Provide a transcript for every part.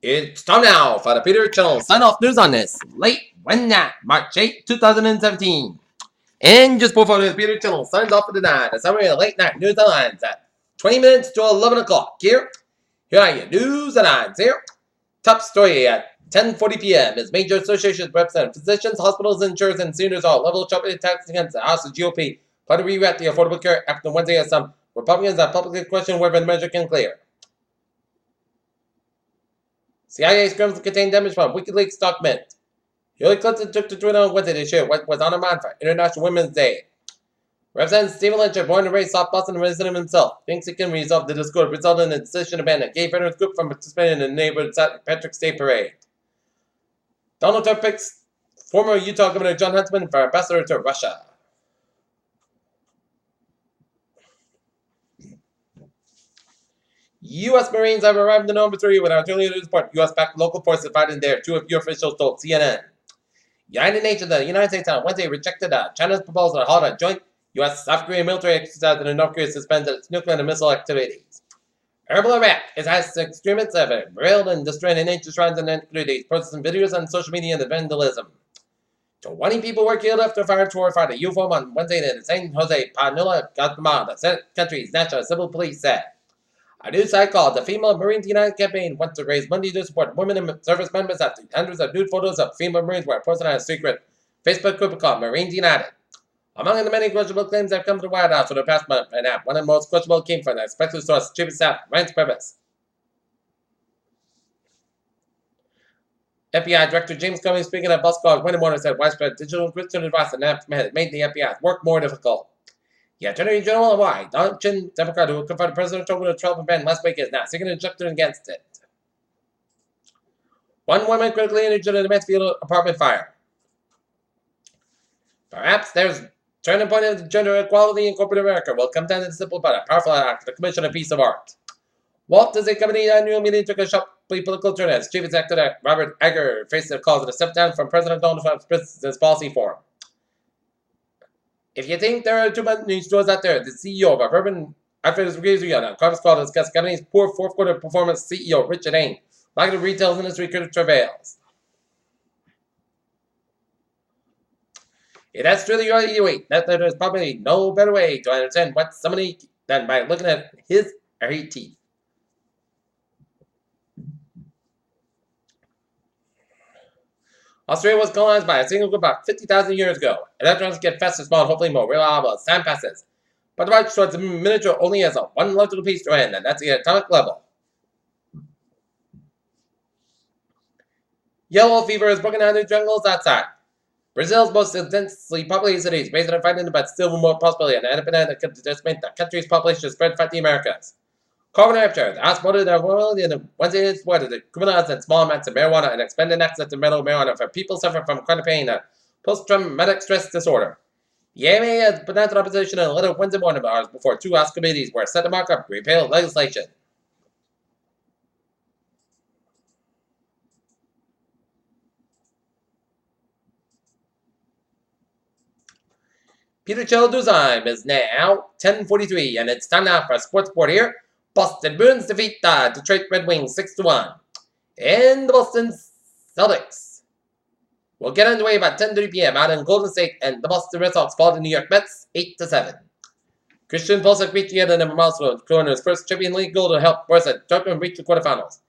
It's time now for the Peter Channel sign-off news on this late Wednesday, March 8, 2017. And just before the Peter Channel signs off for the night, a summary of the late night news headlines at 20 minutes to 11 o'clock here. Here are your news headlines here. Top story at 10:40 p.m. is major associations representing physicians, hospitals, insurers, and seniors all level sharply attacks against the House of GOP. Plan to rewrite the Affordable Care Act on Wednesday as some Republicans have publicly questioned whether the measure can clear. CIA scrims contain damage from WikiLeaks document. Hillary Clinton took to Twitter on Wednesday to share what was on her mind for International Women's Day. Representative Stephen Lynch, born and raised South Boston resident himself, thinks he can resolve the discord resulting in a decision to ban a gay veterans group from participating in the neighborhood St. Patrick's Day parade. Donald Trump picks former Utah Governor John Huntsman for ambassador to Russia. U.S. Marines have arrived in Number 3 with artillery to support U.S.-backed local forces fighting there, two of your officials told CNN. United Nations, the United States on Wednesday rejected China's proposal to halt a joint U.S.-South Korean military exercise and North Korea suspended its nuclear and missile activities. Herbal Iraq is as extremists have railed and destroyed ancient shrines and antiquities, posting videos on social media and vandalism. 20 people were killed after fire horrified a UFO on Wednesday in San Jose, Panula, Guatemala, the country's national civil police said. A news site called the Female Marines United campaign wants to raise money to support women and service members after hundreds of nude photos of female Marines were posted on a secret Facebook group called Marines United. Among the many questionable claims that have come to the White House for the past month and a half, one of the most questionable came from the expected source, Chief of Staff Reince Priebus. FBI Director James Comey, speaking at bus calls Wednesday morning, said widespread digital encryption advice and apps made the FBI's work more difficult. The Attorney General of Hawaii, Donald Chin, Democrat, who confronted President Trump with a 12 ban last week, is now seeking an injunction against it. One woman critically injured in a Mansfield apartment fire. Perhaps there's turning point of gender equality in corporate America will come down to the simple but a powerful act, the commission of a piece of art. Walt Disney Company annual meeting took a sharply political turn as Chief Executive Robert Iger faced the calls of a step down from President Donald Trump's business policy forum. If you think there are too many stores out there, the CEO of Urban Outfitters agrees with you on a conference call to discuss the company's poor fourth quarter performance. CEO Richard Hain, like the retail industry, critic travails. It has truly evaluate that there is probably no better way to understand what somebody than by looking at his or her teeth. Australia was colonized by a single group about 50,000 years ago. Electrons get faster, small, hopefully more reliable as time passes. But the march towards the miniature only has a one logical piece to end, and that's the atomic level. Yellow fever has broken out in the jungles outside. Brazil's most densely populated cities, based on a fighting but still more possibility, and an epidemic that could decimate the country's population spread throughout the Americas. Carbon capture, the House voted the world in the Wednesday exploited to criminalize in small amounts of marijuana and expanded access to medical marijuana for people suffering from chronic pain and post-traumatic stress disorder. The AMA has pronounced opposition in a letter Wednesday morning hours before two House committees were set to mark up repeal legislation. Peter Childuzheim is now 10:43, and it's time now for a sports report here. Boston Bruins defeat the Detroit Red Wings 6-1. And the Boston Celtics will get underway about 10:30 p.m. out in Golden State, and the Boston Red Sox fall to New York Mets 8-7. Christian Pulisic reached the end of the milestone, scoring his first Champions League goal to help Borussia Dortmund reach the quarterfinals.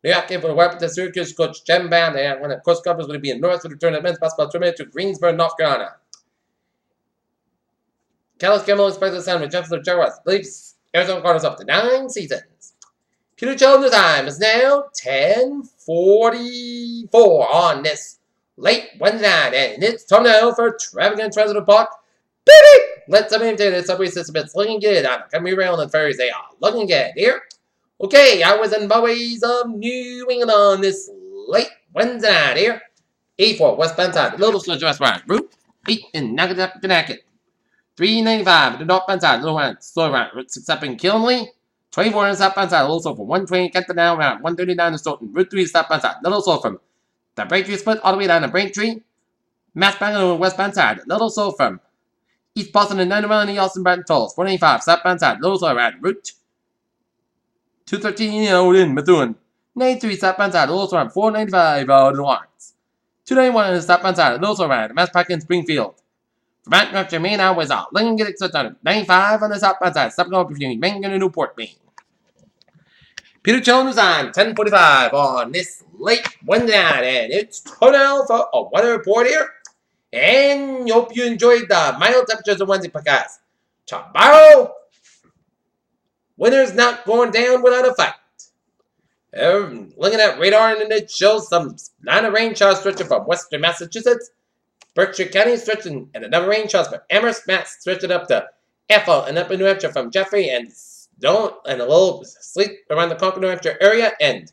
New York came for the weapon to Syracuse coach Jim Bam, and when the coach conference would be in North to return the men's basketball tournament to Greensboro, North Carolina. Carlos Campbell expects to sign with Jefferson Jaguars, leaves Arizona Cardinals up to 9 seasons. Peter Children's time is now 10:44 on this late Wednesday night, and it's time now for Extravagant Transit Park. Baby! Let's into the subway system. It's looking good on the Commuter Rail and ferries. They are looking good here. Okay, I was in byways of New England on this late Wednesday night here. 84 westbound side, Little Sludge Restaurant, Route 8 in Nagadap, Connecticut. 395 at the northbound side, Little Round, Slow Round, Route 6 up in Killenly. 24 on the southbound side, Little Sulphur, 120 Kenton down, Route 139 in Stoughton, Route 3 southbound side, Little Sulphur. The Braintree split all the way down to Braintree. Massbound on the westbound side, Little Sulphur. East Boston and 91 in the Austin Bratton Tolls, 495 southbound side, Little Sulphur, Route 213 in Methuen. 93 southbound side, Little Storm, 495 out of Lawrence. 291 on the southbound side, Little Storm, Mass Park in Springfield. From Mount North Main out was out. Lincoln get switched on 95 on the southbound side, stopping over between Maine and Newport, Maine. Peter Jones on 10:45 on this late Wednesday night, and it's time for a weather report here. And hope you enjoyed the mild temperatures of Wednesday podcast. Tomorrow, winter's not going down without a fight. Looking at radar, and it shows some line of rain showers stretching from western Massachusetts, Berkshire County stretching, and another rain showers from Amherst, Mass, stretching up to Ethel and up in New Hampshire from Jeffrey and Stone, and a little sleet around the Concord, New Hampshire area, and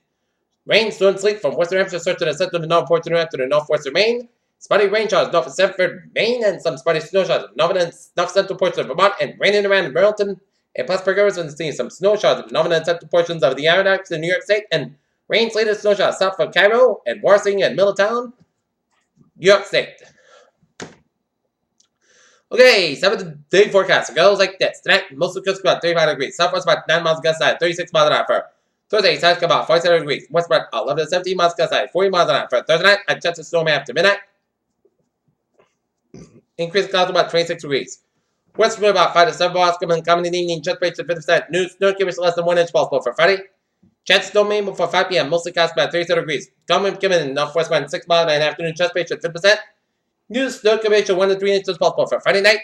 rain, snow, and sleet from western Hampshire stretching to central to northwestern New Hampshire to northwestern Maine. Spotty rain showers north of Sanford, Maine, and some spotty snow showers north and north central portions of Vermont, and raining around Burlington and Plattsburgh areas, and seeing some snow showers in northern and central portions of the Adirondacks in New York State, and rain, sleet, and snow showers south of Cairo and Warsing and Middletown, New York State. Okay, 7-day forecast. It goes like this. Tonight, most of the coast about 35 degrees. Southwest about 9 miles gust side, 36 miles an hour for Thursday. South about 47 degrees. West about 11 to 17 miles gust side, 40 miles an hour for Thursday night. I checked the storm after midnight. Increased clouds about 26 degrees. West wind about 5 to 7 miles coming in the evening. Chance rate to 50%. New snow give us less than 1 inch possible for Friday. Chance storm main before 5 p.m. Mostly cast about 37 degrees. Coming in northwest wind 6 miles in the afternoon. Chance rate to 50%. New snow coverage of 1 to 3 inches possible for Friday night.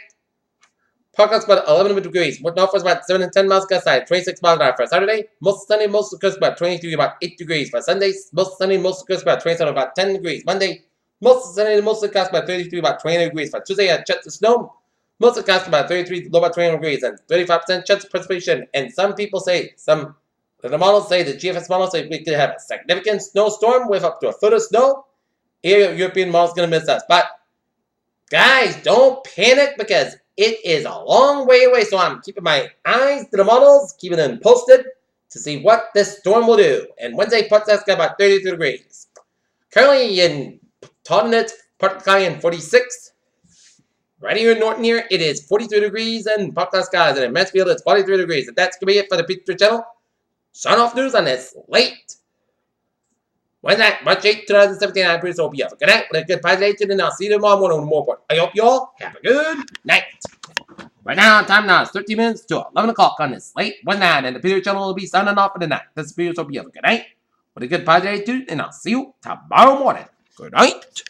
Parklands about 11 degrees. Northwest about 7 to 10 miles gust side, 26 miles an hour for Saturday. Most sunny, most of the coast about 23, about 8 degrees for Sunday. Most sunny, most of the coast about 27, about 10 degrees. Monday, most sunny, most of the coast about 33, about 20 degrees for Tuesday. I checked the snow. Most of the coast about 33, low about 20 degrees, and 35% chance of precipitation. And some people say, the models say, the GFS models say we could have a significant snowstorm with up to a foot of snow. European model's going to miss us. But guys, don't panic because it is a long way away, so I'm keeping my eyes to the models, keeping them posted to see what this storm will do. And Wednesday, Putnam's got about 32 degrees. Currently in Taunton, it's partly cloudy and 46. Right here in Norton here, it is 43 degrees and partly skies. And in Mansfield, it's 43 degrees. And that's going to be it for the Pizza Channel. Sign off news on this late Wednesday, March 8, 2017. I'm Bruce. Hope you have a good night with a good presentation, and I'll see you tomorrow morning with more report. I hope you all have a good night. Right now, time now is 13 minutes to 11 o'clock on this late Wednesday night, and the Peter Channel will be signing off for the night. This is Peter. Hope you have a good night with a good presentation, and I'll see you tomorrow morning. Good night.